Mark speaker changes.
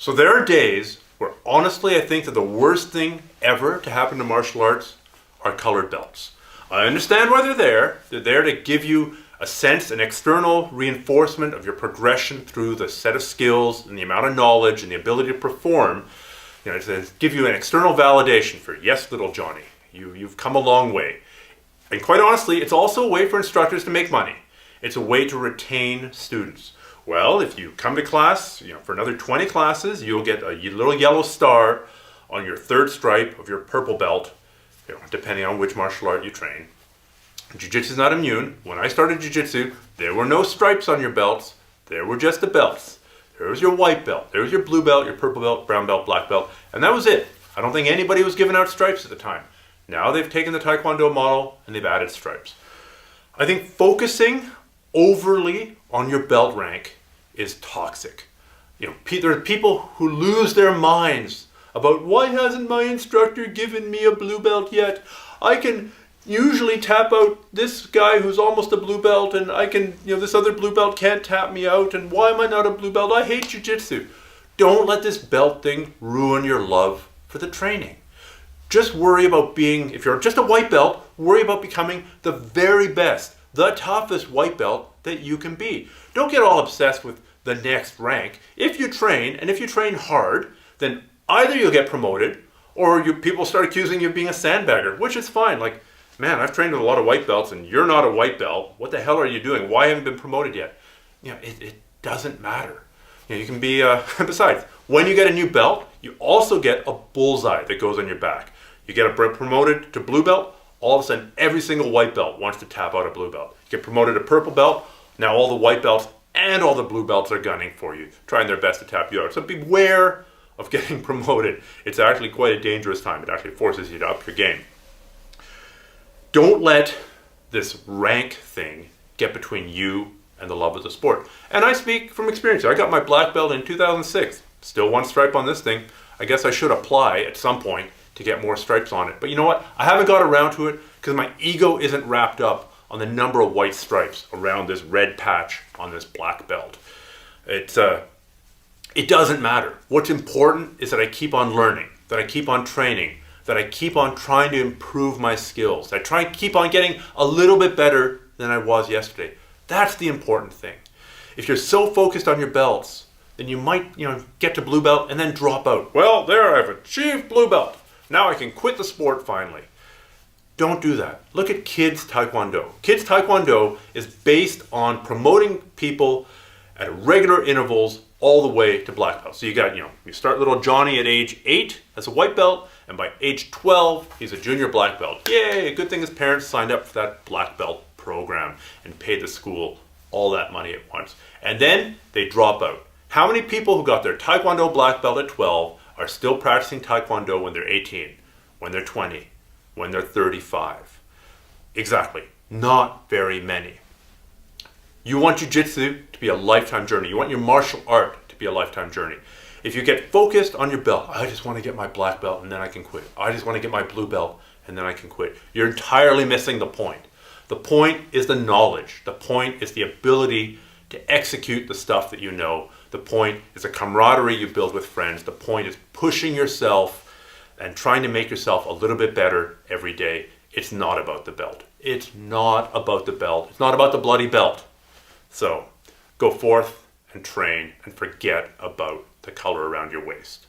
Speaker 1: So there are days where honestly I think that the worst thing ever to happen to martial arts are colored belts. I understand why they're there. They're there to give you a sense, an external reinforcement of your progression through the set of skills and the amount of knowledge and the ability to perform. To give you an external validation for, yes, little Johnny, you've come a long way. And quite honestly, it's also a way for instructors to make money. It's a way to retain students. Well, if you come to class, for another 20 classes, you'll get a little yellow star on your third stripe of your purple belt, depending on which martial art you train. Jiu-jitsu is not immune. When I started jiu-jitsu, there were no stripes on your belts. There were just the belts. There was your white belt. There was your blue belt, your purple belt, brown belt, black belt, and that was it. I don't think anybody was giving out stripes at the time. Now they've taken the Taekwondo model and they've added stripes. I think focusing overly on your belt rank is toxic. There are people who lose their minds about, why hasn't my instructor given me a blue belt yet? I can usually tap out this guy who's almost a blue belt, and I can, this other blue belt can't tap me out, and why am I not a blue belt? I hate jiu-jitsu. Don't let this belt thing ruin your love for the training. Just worry about being, if you're just a white belt, worry about becoming the very best, the toughest white belt that you can be. Don't get all obsessed with the next rank. If you train, and if you train hard, then either you'll get promoted, or people start accusing you of being a sandbagger, which is fine. Like, man, I've trained with a lot of white belts, and you're not a white belt. What the hell are you doing? Why haven't you been promoted yet? It doesn't matter. You can be, besides, when you get a new belt, you also get a bullseye that goes on your back. You get promoted to blue belt, all of a sudden every single white belt wants to tap out a blue belt. You get promoted to purple belt, now all the white belts and all the blue belts are gunning for you, trying their best to tap you out. So beware of getting promoted. It's actually quite a dangerous time. It actually forces you to up your game. Don't let this rank thing get between you and the love of the sport. And I speak from experience. I got my black belt in 2006. Still one stripe on this thing. I guess I should apply at some point to get more stripes on it. But you know what? I haven't got around to it because my ego isn't wrapped up on the number of white stripes around this red patch on this black belt. It doesn't matter. What's important is that I keep on learning, that I keep on training, that I keep on trying to improve my skills. I try and keep on getting a little bit better than I was yesterday. That's the important thing. If you're so focused on your belts, then you might, get to blue belt and then drop out. Well, there, I've achieved blue belt. Now I can quit the sport finally. Don't do that. Look at Kids Taekwondo. Kids Taekwondo is based on promoting people at regular intervals all the way to black belt. So you got, you start little Johnny at age 8 as a white belt, and by age 12, he's a junior black belt. Yay, good thing his parents signed up for that black belt program and paid the school all that money at once. And then they drop out. How many people who got their Taekwondo black belt at 12 are still practicing Taekwondo when they're 18, when they're 20, when they're 35? Exactly, not very many. You want jiu-jitsu to be a lifetime journey. You want your martial art to be a lifetime journey. If you get focused on your belt, I just want to get my black belt and then I can quit. I just want to get my blue belt and then I can quit. You're entirely missing the point. The point is the knowledge. The point is the ability to execute the stuff that you know. The point is the camaraderie you build with friends. The point is pushing yourself and trying to make yourself a little bit better every day. It's not about the belt. It's not about the belt. It's not about the bloody belt. So go forth and train and forget about the color around your waist.